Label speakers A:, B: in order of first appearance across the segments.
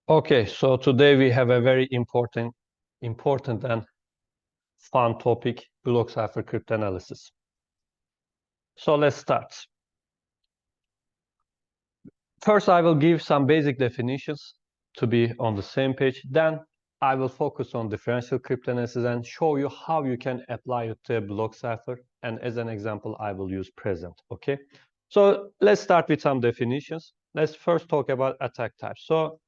A: Okay, so today we have a very important and fun topic, block cipher cryptanalysis. So let's start. First, I will give some basic definitions to be on the same page. Then I will focus on differential cryptanalysis and show you how you can apply it to a block cipher. And as an example, I will use present, okay? So let's start with some definitions. Let's first talk about attack types. So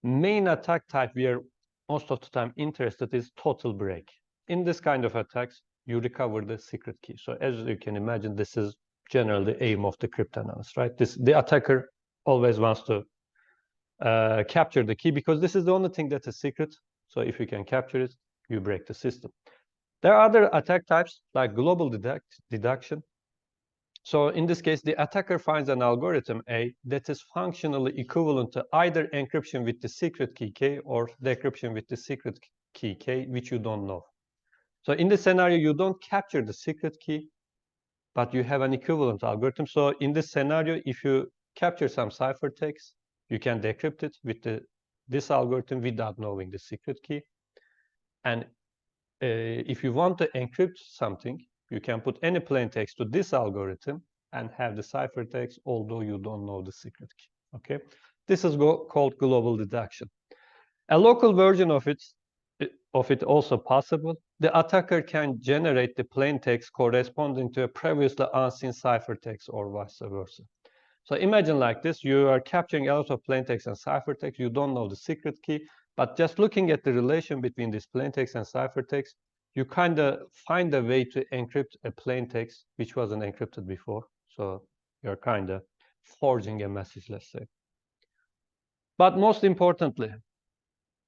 A: main attack type we are most of the time interested is total break. In this kind of attacks, you recover the secret key. So as you can imagine, this is generally the aim of the cryptanalyst, right? The attacker always wants to capture the key because this is the only thing that is secret. So if you can capture it, you break the system. There are other attack types like global deduction. So in this case, the attacker finds an algorithm A that is functionally equivalent to either encryption with the secret key K or decryption with the secret key K, which you don't know. So in this scenario, you don't capture the secret key, but you have an equivalent algorithm. So in this scenario, if you capture some ciphertext, you can decrypt it with this algorithm without knowing the secret key. And if you want to encrypt something, you can put any plain text to this algorithm and have the ciphertext, although you don't know the secret key. Okay, this is called global deduction. A local version of it also possible. The attacker can generate the plain text corresponding to a previously unseen ciphertext or vice versa. So imagine like this: you are capturing a lot of plain text and ciphertext. You don't know the secret key, but just looking at the relation between this plain text and ciphertext, you kind of find a way to encrypt a plain text which wasn't encrypted before. So you're kind of forging a message, let's say. But most importantly,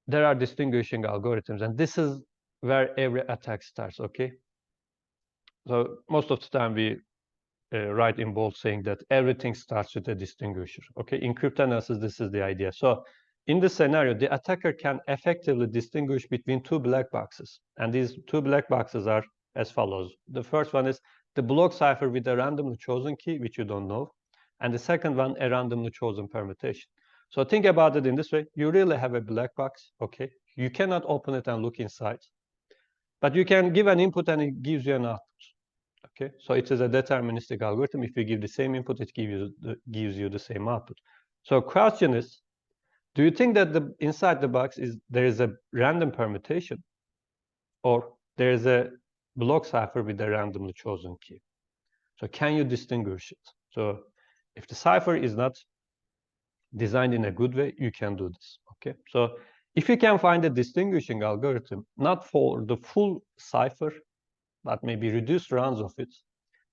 A: there are distinguishing algorithms, and this is where every attack starts, okay? So most of the time we write in bold saying that everything starts with a distinguisher, okay? In cryptanalysis, this is the idea. So in this scenario, the attacker can effectively distinguish between two black boxes. And these two black boxes are as follows. The first one is the block cipher with a randomly chosen key, which you don't know. And the second one, a randomly chosen permutation. So think about it in this way. You really have a black box, okay? You cannot open it and look inside. But you can give an input and it gives you an output. Okay, so it is a deterministic algorithm. If you give the same input, it gives you the same output. So question is, do you think that inside the box there is a random permutation, or there is a block cipher with a randomly chosen key? So can you distinguish it? So if the cipher is not designed in a good way, you can do this. Okay, so if you can find a distinguishing algorithm, not for the full cipher, but maybe reduced runs of it,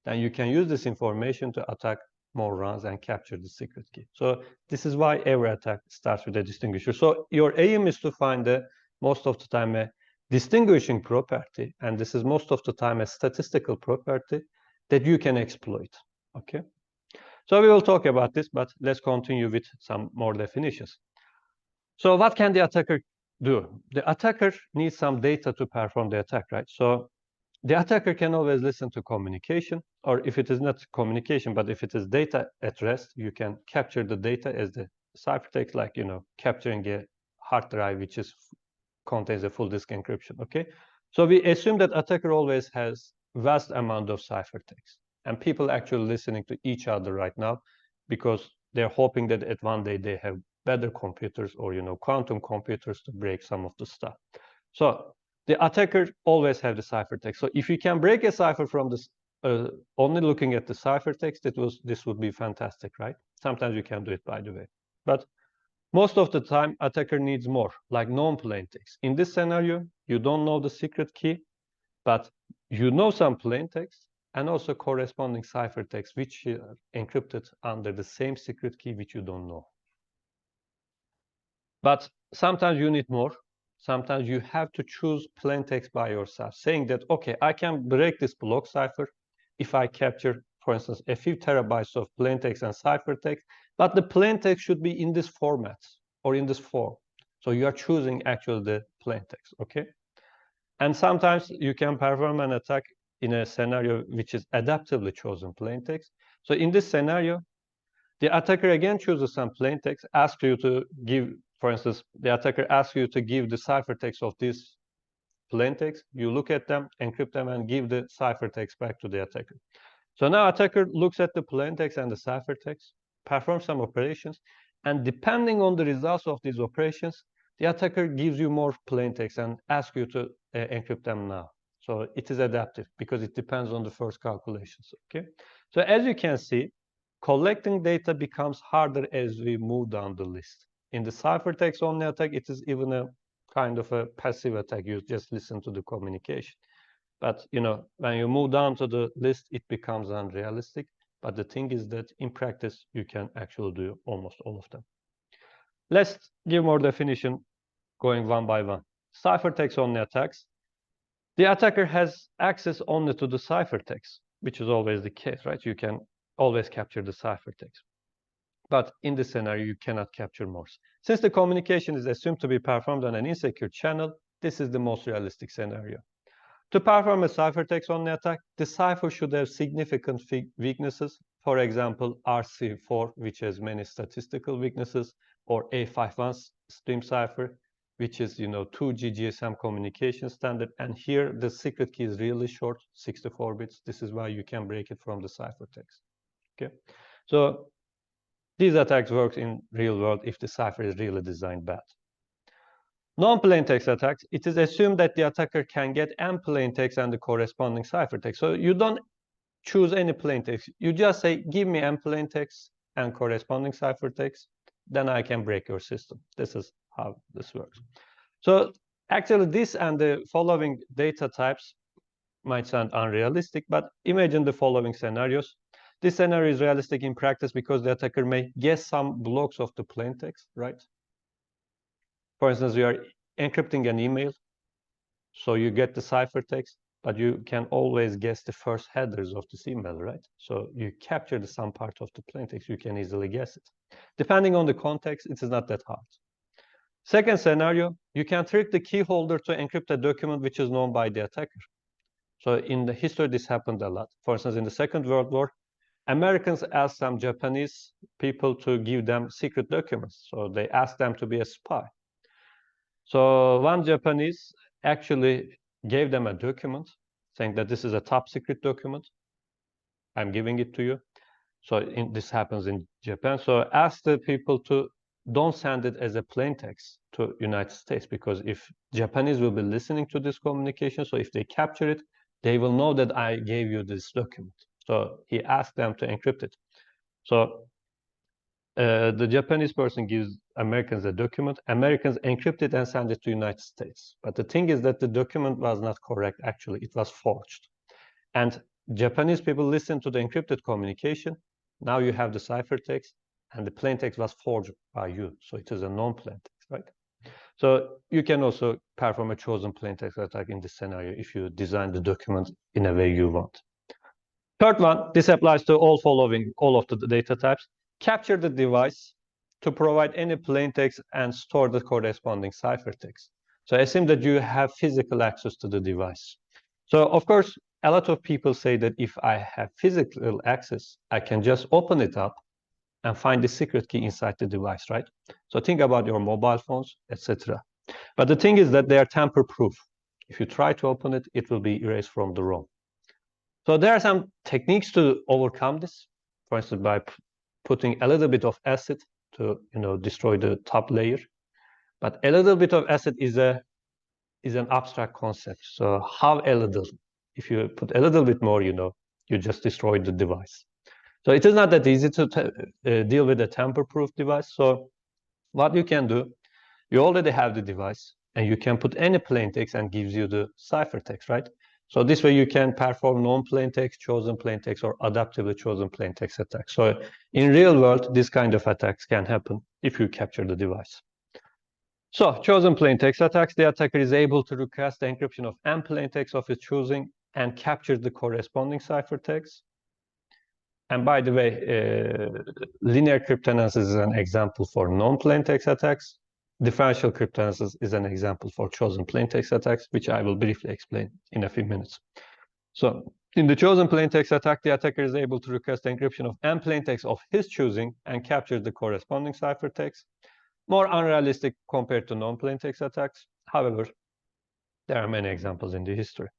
A: then you can use this information to attack more runs and capture the secret key. So this is why every attack starts with a distinguisher. So your aim is to find most of the time a distinguishing property, and this is most of the time a statistical property that you can exploit. Okay. So we will talk about this, but let's continue with some more definitions. So what can the attacker do? The attacker needs some data to perform the attack, right? So the attacker can always listen to communication, or if it is not communication, but if it is data at rest, you can capture the data as the ciphertext, like, capturing a hard drive which contains a full disk encryption, okay? So we assume that attacker always has vast amount of ciphertext, and people actually listening to each other right now because they're hoping that at one day they have better computers or, quantum computers to break some of the stuff. So the attacker always have the ciphertext. So if you can break a cipher from this, only looking at the ciphertext, this would be fantastic, right? Sometimes you can do it, by the way. But most of the time, attacker needs more, like non-plain text. In this scenario, you don't know the secret key, but you know some plain text and also corresponding ciphertext, which are encrypted under the same secret key, which you don't know. But sometimes you need more. Sometimes you have to choose plain text by yourself, saying that, okay, I can break this block cipher if I capture, for instance, a few terabytes of plain text and ciphertext, but the plain text should be in this format or in this form. So you are choosing actually the plain text, okay? And sometimes you can perform an attack in a scenario which is adaptively chosen plain text. So in this scenario, the attacker again chooses some plain text, asks you to give For instance, the attacker asks you to give the ciphertext of this plaintext. You look at them, encrypt them, and give the ciphertext back to the attacker. So now attacker looks at the plaintext and the ciphertext, performs some operations, and depending on the results of these operations, the attacker gives you more plaintext and asks you to encrypt them now. So it is adaptive because it depends on the first calculations. Okay. So as you can see, collecting data becomes harder as we move down the list. In the ciphertext only attack, it is even a kind of a passive attack. You just listen to the communication. But when you move down to the list, it becomes unrealistic. But the thing is that in practice, you can actually do almost all of them. Let's give more definition going one by one. Ciphertext only attacks. The attacker has access only to the ciphertext, which is always the case, right? You can always capture the ciphertext. But in this scenario, you cannot capture more. Since the communication is assumed to be performed on an insecure channel, this is the most realistic scenario. To perform a ciphertext only attack, the cipher should have significant weaknesses. For example, RC4, which has many statistical weaknesses, or A51 stream cipher, which is 2G GSM communication standard. And here the secret key is really short, 64 bits. This is why you can break it from the ciphertext. Okay, so these attacks work in real world if the cipher is really designed bad. Non-plaintext attacks, it is assumed that the attacker can get n plaintext and the corresponding ciphertext. So you don't choose any plaintext. You just say, give me n plaintext and corresponding ciphertext, then I can break your system. This is how this works. So actually, this and the following data types might sound unrealistic, but imagine the following scenarios. This scenario is realistic in practice because the attacker may guess some blocks of the plaintext, right? For instance, you are encrypting an email, so you get the ciphertext, but you can always guess the first headers of this email, right? So you capture some part of the plaintext, you can easily guess it. Depending on the context, it is not that hard. Second scenario, you can trick the key holder to encrypt a document which is known by the attacker. So in the history, this happened a lot. For instance, in the Second World War, Americans asked some Japanese people to give them secret documents. So they asked them to be a spy. So one Japanese actually gave them a document saying that this is a top secret document. I'm giving it to you. So this happens in Japan. So ask the people to don't send it as a plaintext to United States, because if Japanese will be listening to this communication, so if they capture it, they will know that I gave you this document. So he asked them to encrypt it. So the Japanese person gives Americans a document. Americans encrypt it and send it to United States. But the thing is that the document was not correct, actually. It was forged. And Japanese people listen to the encrypted communication. Now you have the ciphertext, and the plaintext was forged by you. So it is a non-plaintext, right? So you can also perform a chosen plaintext attack in this scenario if you design the document in a way you want. Third one, this applies to all of the data types. Capture the device to provide any plaintext and store the corresponding ciphertext. So assume that you have physical access to the device. So of course, a lot of people say that if I have physical access, I can just open it up and find the secret key inside the device, right? So think about your mobile phones, etc. But the thing is that they are tamper-proof. If you try to open it, it will be erased from the ROM. So there are some techniques to overcome this. For instance, by putting a little bit of acid to destroy the top layer. But a little bit of acid is an abstract concept. So how a little? If you put a little bit more, you just destroy the device. So it is not that easy to deal with a tamper-proof device. So what you can do, you already have the device, and you can put any plaintext and gives you the ciphertext, right? So this way you can perform non-plaintext, chosen plaintext, or adaptively chosen plaintext attacks. So in real world, this kind of attacks can happen if you capture the device. So chosen plaintext attacks, the attacker is able to request the encryption of n plaintext of his choosing and capture the corresponding ciphertext. And by the way, linear cryptanalysis is an example for non-plaintext attacks. Differential cryptanalysis is an example for chosen plaintext attacks, which I will briefly explain in a few minutes. So in the chosen plaintext attack, the attacker is able to request encryption of n plaintext of his choosing and capture the corresponding ciphertext. More unrealistic compared to non-plaintext attacks. However, there are many examples in the history.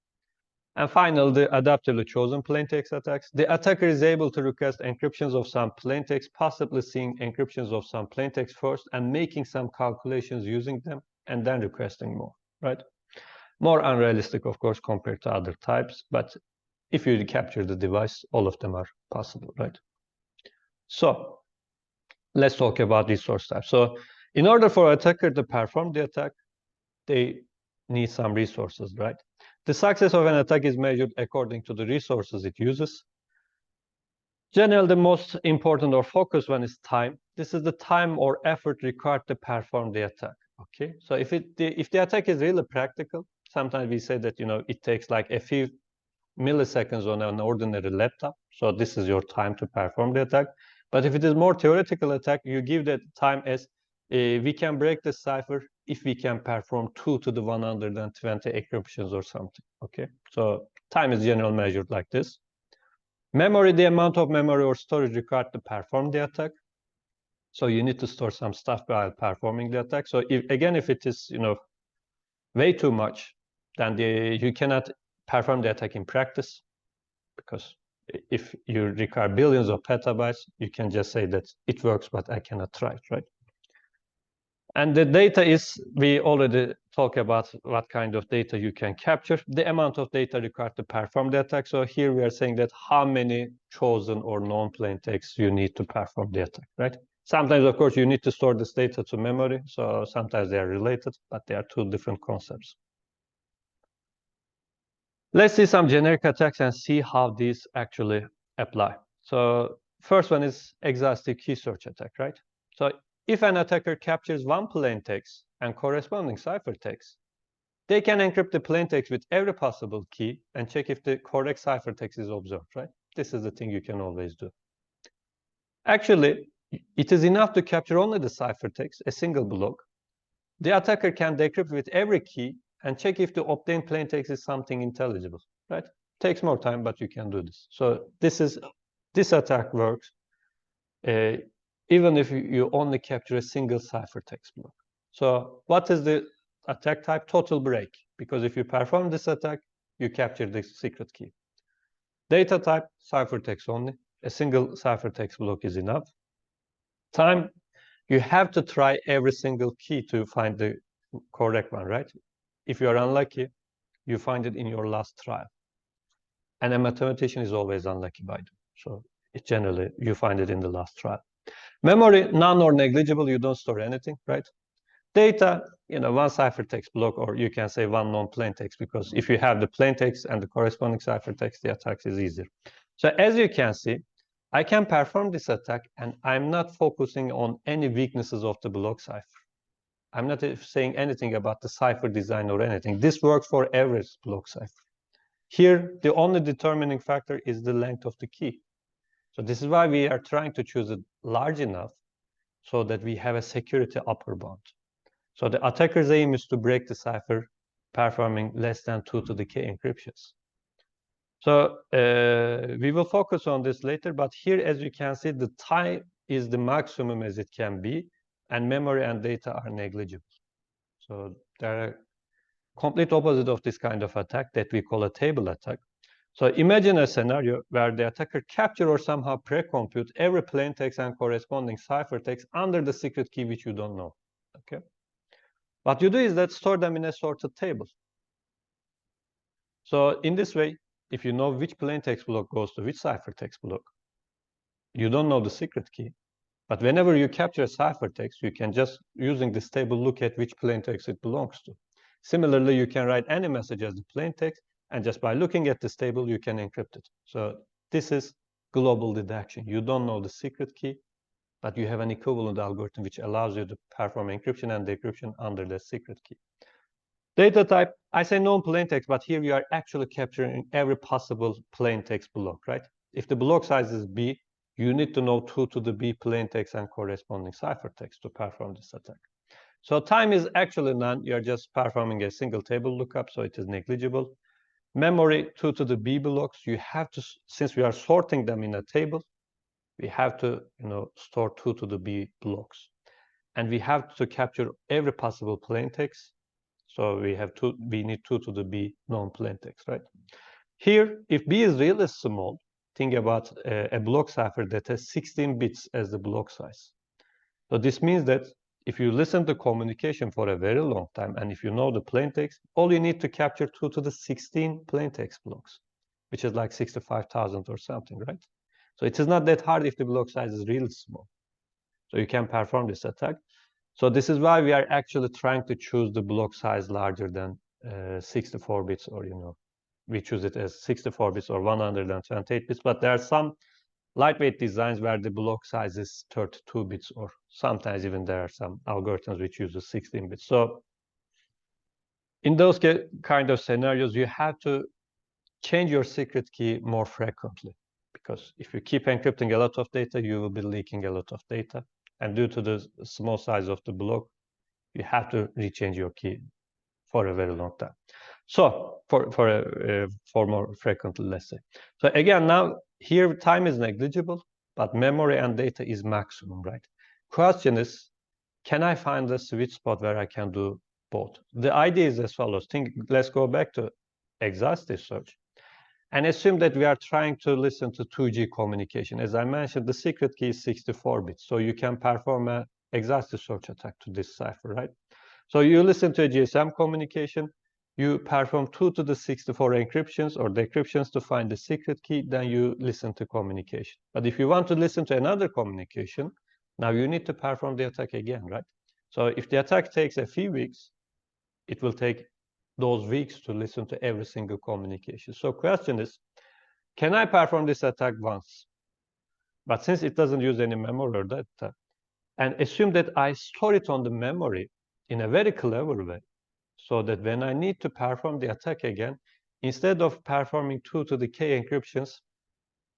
A: And finally, the adaptively chosen plaintext attacks. The attacker is able to request encryptions of some plaintext, possibly seeing encryptions of some plaintext first and making some calculations using them, and then requesting more, right? More unrealistic, of course, compared to other types, but if you capture the device, all of them are possible, right? So let's talk about resource types. So in order for an attacker to perform the attack, they need some resources, right? The success of an attack is measured according to the resources it uses. Generally, the most important or focused one is time. This is the time or effort required to perform the attack. Okay, so if the attack is really practical, sometimes we say that it takes like a few milliseconds on an ordinary laptop. So this is your time to perform the attack. But if it is more theoretical attack, you give that time as we can break the cipher if we can perform 2 to the 120 encryptions or something. Okay, so time is generally measured like this. Memory, the amount of memory or storage required to perform the attack. So you need to store some stuff while performing the attack. So if it is way too much, then you cannot perform the attack in practice, because if you require billions of petabytes, you can just say that it works, but I cannot try it, right? And the data is, we already talked about what kind of data you can capture, the amount of data required to perform the attack. So here we are saying that how many chosen or known plaintexts you need to perform the attack, right? Sometimes, of course, you need to store this data to memory. So sometimes they are related, but they are two different concepts. Let's see some generic attacks and see how these actually apply. So first one is exhaustive key search attack, right? So if an attacker captures one plaintext and corresponding ciphertext, they can encrypt the plaintext with every possible key and check if the correct ciphertext is observed, right? This is the thing you can always do. Actually, it is enough to capture only the ciphertext, a single block. The attacker can decrypt with every key and check if the obtained plaintext is something intelligible, right? Takes more time, but you can do this. So this attack works even if you only capture a single ciphertext block. So what is the attack type? Total break, because if you perform this attack, you capture the secret key. Data type, ciphertext only. A single ciphertext block is enough. Time, you have to try every single key to find the correct one, right? If you are unlucky, you find it in your last trial. And a mathematician is always unlucky by the way. So generally, you find it in the last trial. Memory, none or negligible, you don't store anything, right? Data, one ciphertext block, or you can say one known plaintext, because if you have the plaintext and the corresponding ciphertext, the attack is easier. So as you can see, I can perform this attack, and I'm not focusing on any weaknesses of the block cipher. I'm not saying anything about the cipher design or anything. This works for every block cipher. Here, the only determining factor is the length of the key. So this is why we are trying to choose it large enough so that we have a security upper bound. So the attacker's aim is to break the cipher performing less than 2 to the k encryptions. So we will focus on this later, but here, as you can see, the time is the maximum as it can be, and memory and data are negligible. So they're complete opposite of this kind of attack that we call a table attack. So imagine a scenario where the attacker captures or somehow pre-compute every plaintext and corresponding ciphertext under the secret key which you don't know. Okay. What you do is that store them in a sorted table. So in this way, if you know which plaintext block goes to which ciphertext block, you don't know the secret key. But whenever you capture a ciphertext, you can just, using this table, look at which plaintext it belongs to. Similarly, you can write any message as the plaintext, and just by looking at this table, you can encrypt it. So this is global deduction. You don't know the secret key, but you have an equivalent algorithm which allows you to perform encryption and decryption under the secret key. Data type, I say known plaintext, but here we are actually capturing every possible plaintext block, right? If the block size is B, you need to know 2 to the B plaintext and corresponding ciphertext to perform this attack. So time is actually none. You're just performing a single table lookup, so it is negligible. Memory, 2 to the B blocks. You have to, since we are sorting them in a table, we have to store 2 to the B blocks. and we have to capture every possible plain text. So we need 2 to the b known plain text, right? Here, if b is really small, think about a block cipher that has 16 bits as the block size. So this means that if you listen to communication for a very long time, and if you know the plain text, all you need to capture 2 to the 16 plain text blocks, which is like 65,000 or something, right? So it is not that hard if the block size is really small. So you can perform this attack. So this is why we are actually trying to choose the block size larger than 64 bits, or we choose it as 64 bits or 128 bits. But there are some lightweight designs where the block size is 32 bits, or sometimes even there are some algorithms which use 16 bits. So in those kind of scenarios, you have to change your secret key more frequently, because if you keep encrypting a lot of data, you will be leaking a lot of data. And due to the small size of the block, you have to rechange your key for a very long time. So for more frequently, let's say. So again, now here time is negligible, but memory and data is maximum, right? Question is, can I find a sweet spot where I can do both? The idea is as follows. Let's go back to exhaustive search and assume that we are trying to listen to 2G communication. As I mentioned, the secret key is 64 bits, so you can perform an exhaustive search attack to this cipher, right? So you listen to a GSM communication, you perform 2 to the 64 encryptions or decryptions to find the secret key, then you listen to communication. But if you want to listen to another communication, now you need to perform the attack again, right? So if the attack takes a few weeks, it will take those weeks to listen to every single communication. So question is, can I perform this attack once? But since it doesn't use any memory or data, and assume that I store it on the memory in a very clever way, so that when I need to perform the attack again, instead of performing 2 to the k encryptions,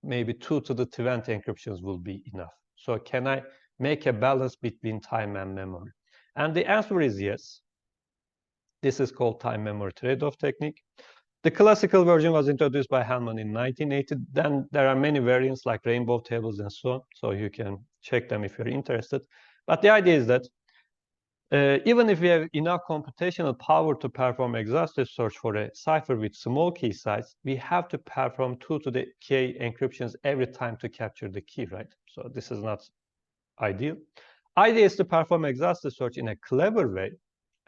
A: maybe 2 to the 20 encryptions will be enough. So can I make a balance between time and memory? And the answer is yes. This is called time-memory trade-off technique. The classical version was introduced by Hellman in 1980. Then there are many variants like rainbow tables and so on, so you can check them if you're interested. But the idea is that even if we have enough computational power to perform exhaustive search for a cipher with small key size, we have to perform 2 to the k encryptions every time to capture the key, right? So this is not ideal. Idea is to perform exhaustive search in a clever way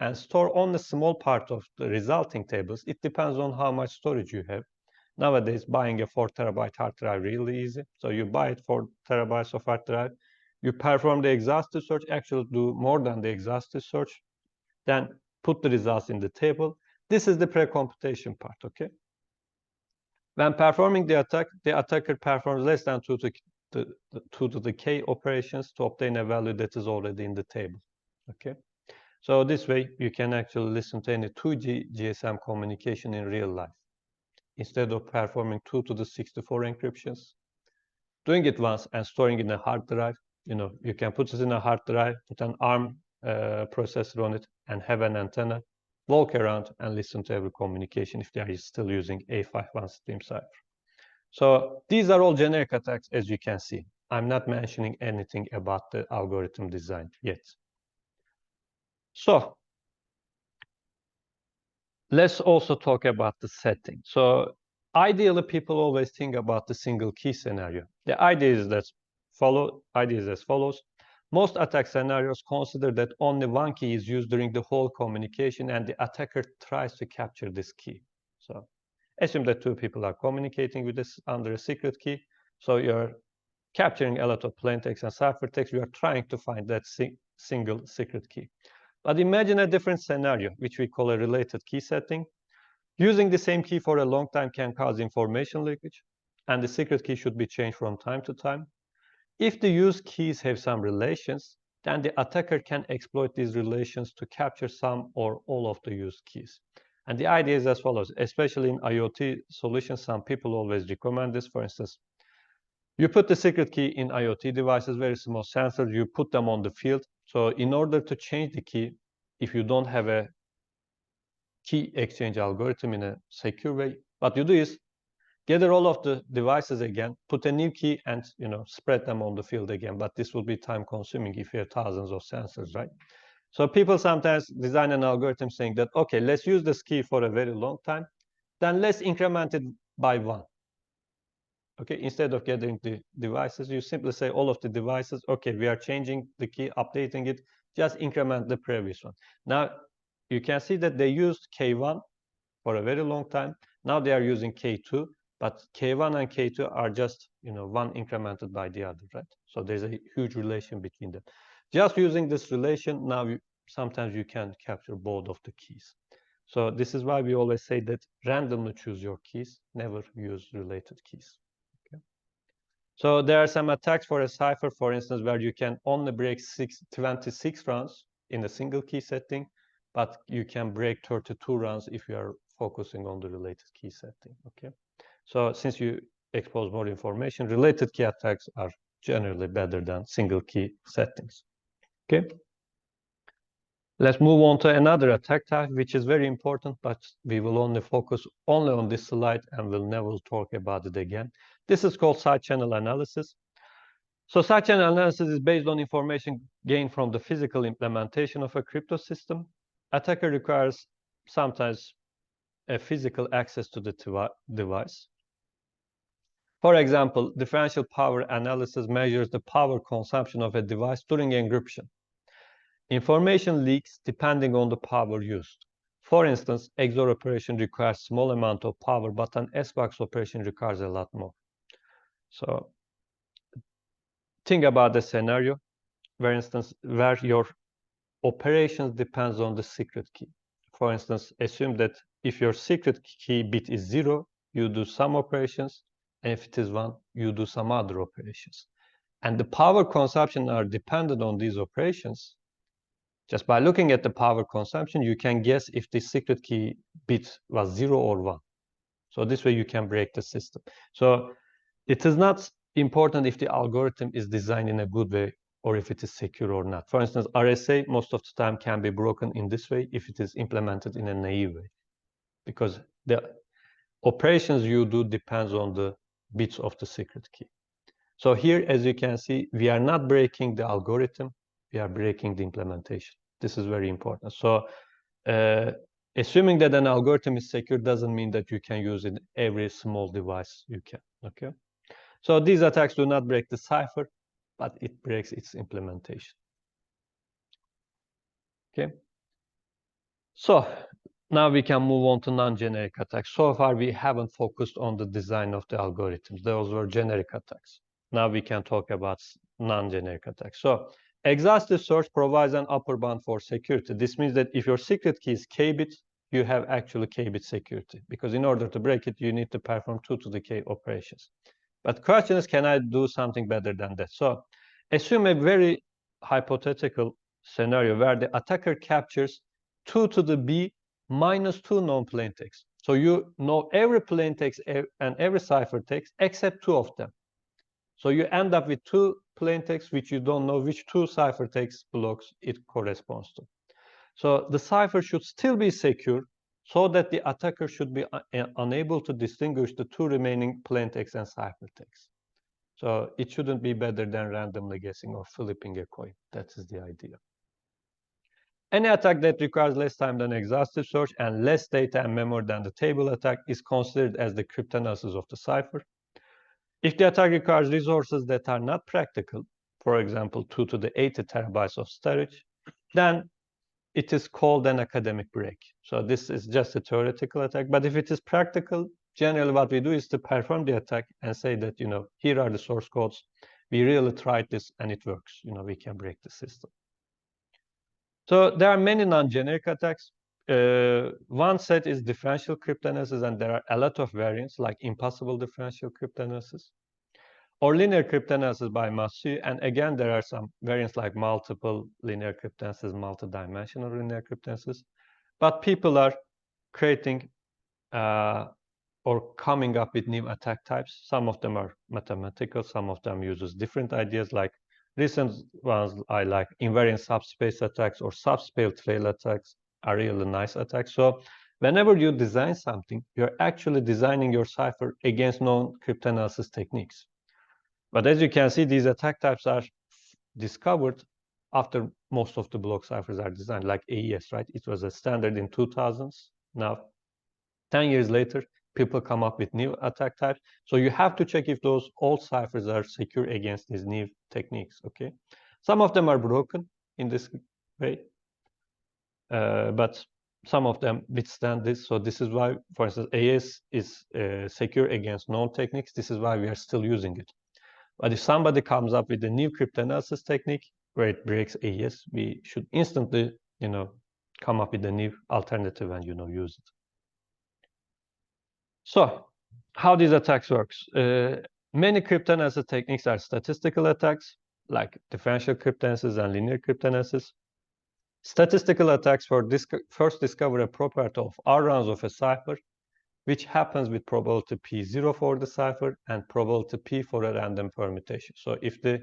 A: and store only a small part of the resulting tables. It depends on how much storage you have. Nowadays, buying a 4 terabyte hard drive really easy. So you buy it 4 terabytes of hard drive, you perform the exhaustive search, actually do more than the exhaustive search, then put the results in the table. This is the pre-computation part, okay? When performing the attack, the attacker performs less than 2 to the k operations to obtain a value that is already in the table, okay? So this way, you can actually listen to any 2G GSM communication in real life, instead of performing 2 to the 64 encryptions. Doing it once and storing in a hard drive, you can put it in a hard drive, put an ARM processor on it, and have an antenna, walk around and listen to every communication if they are still using A51 stream cipher. So these are all generic attacks, as you can see. I'm not mentioning anything about the algorithm design yet. So let's also talk about the setting. So ideally, people always think about the single key scenario. The idea is as follows. Most attack scenarios consider that only one key is used during the whole communication, and the attacker tries to capture this key. So assume that 2 people are communicating with this under a secret key. So you're capturing a lot of plain text and ciphertext. You are trying to find that single secret key. But imagine a different scenario, which we call a related key setting. Using the same key for a long time can cause information leakage, and the secret key should be changed from time to time. If the used keys have some relations, then the attacker can exploit these relations to capture some or all of the used keys. And the idea is as follows, especially in IoT solutions, some people always recommend this. For instance, you put the secret key in IoT devices, very small sensors, you put them on the field. So in order to change the key, if you don't have a key exchange algorithm in a secure way, what you do is gather all of the devices again, put a new key, and spread them on the field again. But this will be time consuming if you have thousands of sensors, right? So people sometimes design an algorithm saying that, okay, let's use this key for a very long time, then let's increment it by 1. Okay, instead of gathering the devices, you simply say all of the devices, okay, we are changing the key, updating it, just increment the previous one. Now, you can see that they used K1 for a very long time. Now they are using K2, but K1 and K2 are just, one incremented by the other, right? So there's a huge relation between them. Just using this relation, now sometimes you can capture both of the keys. So this is why we always say that randomly choose your keys, never use related keys. Okay. So there are some attacks for a cipher, for instance, where you can only break 26 rounds in a single key setting, but you can break 32 rounds if you are focusing on the related key setting. Okay. So since you expose more information, related key attacks are generally better than single key settings. Okay. Let's move on to another attack type, which is very important, but we will only focus on this slide and will never talk about it again. This is called side channel analysis. So side channel analysis is based on information gained from the physical implementation of a crypto system. Attacker requires sometimes a physical access to the device. For example, differential power analysis measures the power consumption of a device during encryption. Information leaks depending on the power used. For instance, XOR operation requires small amount of power, but an SBox operation requires a lot more. So think about the scenario, for instance, where your operations depends on the secret key. For instance, assume that if your secret key bit is 0, you do some operations, and if it is 1, you do some other operations. And the power consumption are dependent on these operations. Just by looking at the power consumption, you can guess if the secret key bit was 0 or 1. So this way you can break the system. So it is not important if the algorithm is designed in a good way or if it is secure or not. For instance, RSA most of the time can be broken in this way if it is implemented in a naive way, because the operations you do depends on the bits of the secret key. So here, as you can see, we are not breaking the algorithm, we are breaking the implementation. This is very important. So assuming that an algorithm is secure doesn't mean that you can use it in every small device you can, okay? So these attacks do not break the cipher, but it breaks its implementation. Okay. So now we can move on to non-generic attacks. So far, we haven't focused on the design of the algorithms. Those were generic attacks. Now we can talk about non-generic attacks. So exhaustive search provides an upper bound for security. This means that if your secret key is k-bit, you have actually k-bit security, because in order to break it, you need to perform 2 to the k operations. But the question is, can I do something better than that? So assume a very hypothetical scenario where the attacker captures 2 to the b minus 2 known plaintext. So you know every plaintext and every ciphertext except 2 of them. So you end up with 2 plaintexts which you don't know which 2 ciphertext blocks it corresponds to. So the cipher should still be secure, so that the attacker should be unable to distinguish the 2 remaining plaintext and ciphertext. So it shouldn't be better than randomly guessing or flipping a coin. That is the idea. Any attack that requires less time than exhaustive search and less data and memory than the table attack is considered as the cryptanalysis of the cipher. If the attack requires resources that are not practical, for example, 2 to the 80 terabytes of storage, then it is called an academic break. So this is just a theoretical attack. But if it is practical, generally what we do is to perform the attack and say that, here are the source codes. We really tried this and it works. We can break the system. So there are many non-generic attacks. One set is differential cryptanalysis, and there are a lot of variants like impossible differential cryptanalysis or linear cryptanalysis by Massieu. And again, there are some variants like multiple linear cryptanalysis, multi-dimensional linear cryptanalysis. But people are creating or coming up with new attack types. Some of them are mathematical, some of them uses different ideas, like recent ones I like invariant subspace attacks or subspace trail attacks are really nice attacks. So Whenever you design something, you're actually designing your cipher against known cryptanalysis techniques. But as you can see, these attack types are discovered after most of the block ciphers are designed, like AES, right? It was a standard in 2000s. Now, 10 years later, people come up with new attack types. So you have to check if those old ciphers are secure against these new techniques, okay? Some of them are broken in this way, but some of them withstand this. So this is why, for instance, AES is secure against known techniques. This is why we are still using it. But if somebody comes up with a new cryptanalysis technique where it breaks AES, we should instantly, come up with a new alternative and, use it. So, how these attacks works? Many cryptanalysis techniques are statistical attacks, like differential cryptanalysis and linear cryptanalysis. Statistical attacks first discover a property of R rounds of a cipher, which happens with probability P0 for the cipher and probability P for a random permutation. So if the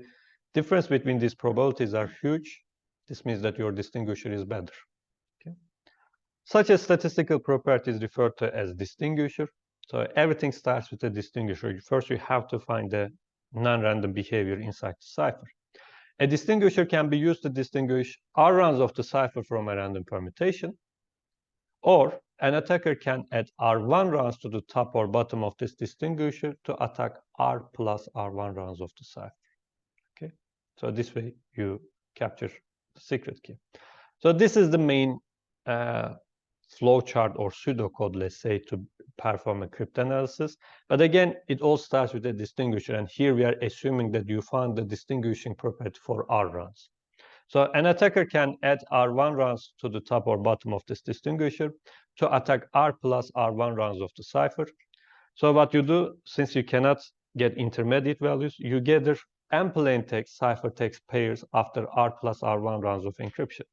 A: difference between these probabilities are huge, this means that your distinguisher is better. Okay? Such a statistical property is referred to as distinguisher. So everything starts with a distinguisher. First, you have to find the non-random behavior inside the cipher. A distinguisher can be used to distinguish R rounds of the cipher from a random permutation, or an attacker can add R1 rounds to the top or bottom of this distinguisher to attack R plus R1 rounds of the cipher. Okay, so this way you capture the secret key. So this is the main flowchart or pseudocode, let's say, to perform a cryptanalysis. But again, it all starts with a distinguisher, and here we are assuming that you found the distinguishing property for R rounds. So an attacker can add R1 rounds to the top or bottom of this distinguisher to attack R plus R1 rounds of the cipher. So what you do, since you cannot get intermediate values, you gather n plain text ciphertext pairs after R plus R1 rounds of encryption.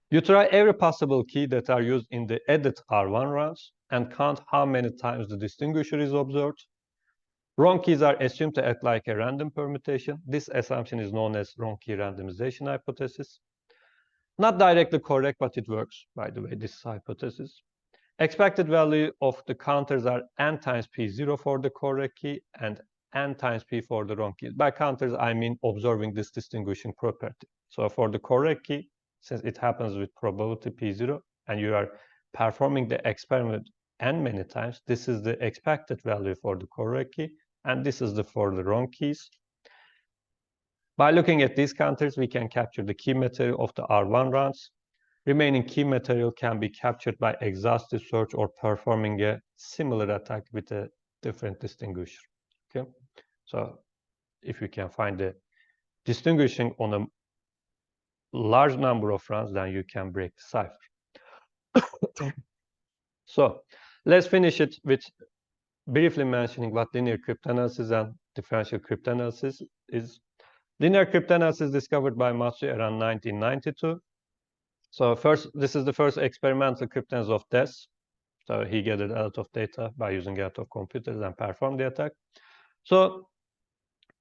A: You try every possible key that are used in the added R1 rounds and count how many times the distinguisher is observed. Wrong keys are assumed to act like a random permutation. This assumption is known as wrong key randomization hypothesis. Not directly correct, but it works, by the way, this hypothesis. Expected value of the counters are n times P0 for the correct key and n times P for the wrong key. By counters, I mean observing this distinguishing property. So for the correct key, since it happens with probability P0, and you are performing the experiment n many times, this is the expected value for the correct key, and this is for the wrong keys. By looking at these counters, we can capture the key material of the R1 rounds. Remaining key material can be captured by exhaustive search or performing a similar attack with a different distinguisher. Okay, so if you can find the distinguishing on a large number of rounds, then you can break the cipher. So let's finish it with briefly mentioning what linear cryptanalysis and differential cryptanalysis is. Linear cryptanalysis discovered by Matsui around 1992. So this is the first experimental cryptanalysis of DES. So he gathered a lot of data by using a lot of computers and performed the attack. So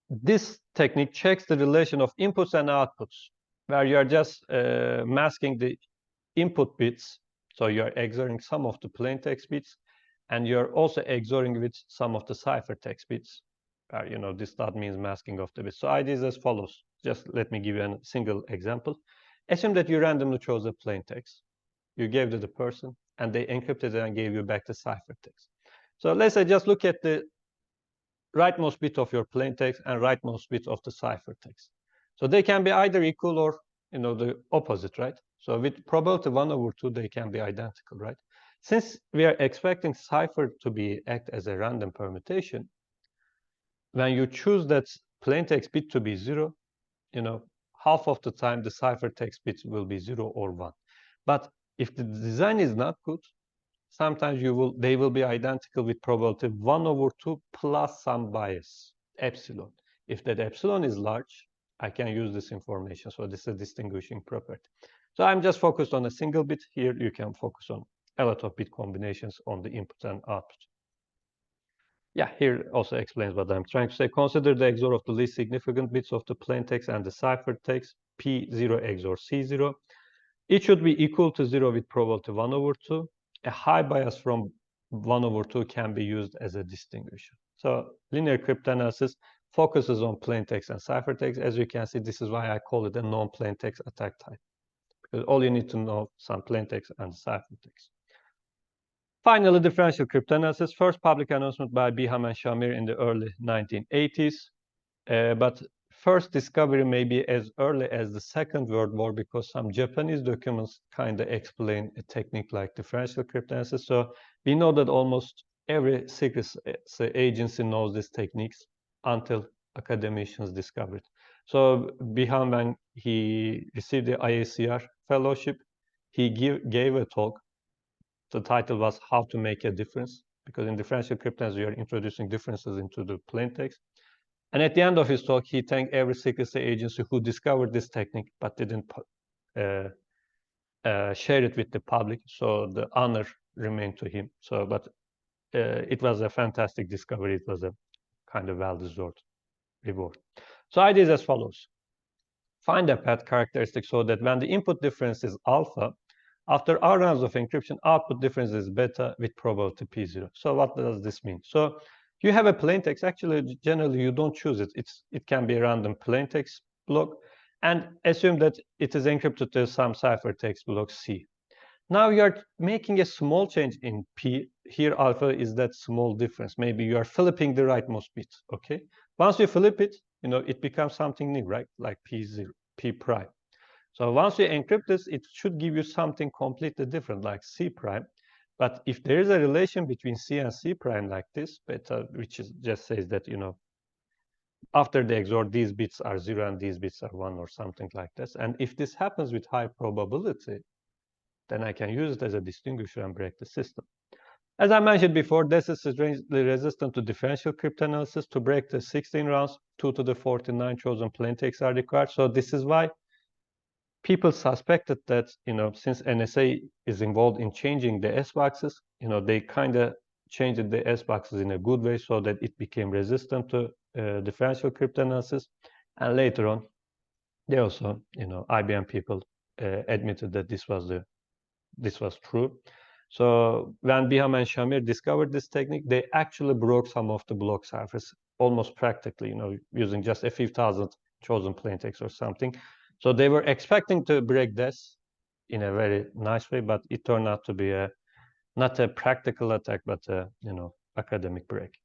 A: this technique checks the relation of inputs and outputs, where you are just masking the input bits. So you are XORing some of the plain text bits, and you're also XORing with some of the ciphertext bits. This dot means masking of the bits. So idea is as follows. Just let me give you a single example. Assume that you randomly chose a plain text. You gave to the person, and they encrypted it and gave you back the ciphertext. So let's say just look at the rightmost bit of your plain text and rightmost bit of the ciphertext. So they can be either equal or the opposite, right? So with probability 1/2, they can be identical, right? Since we are expecting cipher to act as a random permutation, when you choose that plain text bit to be 0, half of the time the ciphertext bit will be 0 or 1. But if the design is not good, sometimes they will be identical with probability 1/2 plus some bias, epsilon. If that epsilon is large, I can use this information. So this is a distinguishing property. So I'm just focused on a single bit. Here you can focus on a lot of bit combinations on the input and output. Yeah, here also explains what I'm trying to say. Consider the XOR of the least significant bits of the plain text and the ciphertext, P0 XOR C0. It should be equal to 0 with probability 1/2. a high bias from 1/2 can be used as a distinguisher. So linear cryptanalysis focuses on plain text and ciphertext. As you can see, this is why I call it a non-plain text attack type, because all you need to know some plain text and ciphertext. Finally, differential cryptanalysis, first public announcement by Biham and Shamir in the early 1980s. But first discovery may be as early as the Second World War, because some Japanese documents kind of explain a technique like differential cryptanalysis. So we know that almost every secret agency knows these techniques until academicians discovered it. So Biham, when he received the IACR fellowship, he gave a talk. The title was How to Make a Difference, because in differential cryptanalysis, you are introducing differences into the plain text. And at the end of his talk, he thanked every secrecy agency who discovered this technique but didn't share it with the public. So the honor remained to him. So, but it was a fantastic discovery. It was a kind of well-deserved reward. So idea is as follows. Find a path characteristic so that when the input difference is alpha, after r rounds of encryption, output difference is beta with probability p0. So what does this mean? So you have a plain text. Actually, generally, you don't choose it. It can be a random plain text block. And assume that it is encrypted to some ciphertext block C. Now you are making a small change in P. Here, alpha is that small difference. Maybe you are flipping the rightmost bit, okay? Once you flip it, it becomes something new, right? Like P0, P prime. So once you encrypt this, it should give you something completely different, like C prime. But if there is a relation between C and C prime like this, beta, which just says that, after the XOR, these bits are 0 and these bits are 1 or something like this. And if this happens with high probability, then I can use it as a distinguisher and break the system. As I mentioned before, this is strangely resistant to differential cryptanalysis. To break the 16 rounds, 2 to the 49 chosen plain texts are required. So this is why people suspected that, since NSA is involved in changing the S boxes, they kind of changed the S boxes in a good way so that it became resistant to differential cryptanalysis. And later on, they also, IBM people admitted that this was true. So when Biham and Shamir discovered this technique, they actually broke some of the block ciphers almost practically, using just a few thousand chosen plain text or something. So they were expecting to break this in a very nice way, but it turned out to be not a practical attack, but a academic break.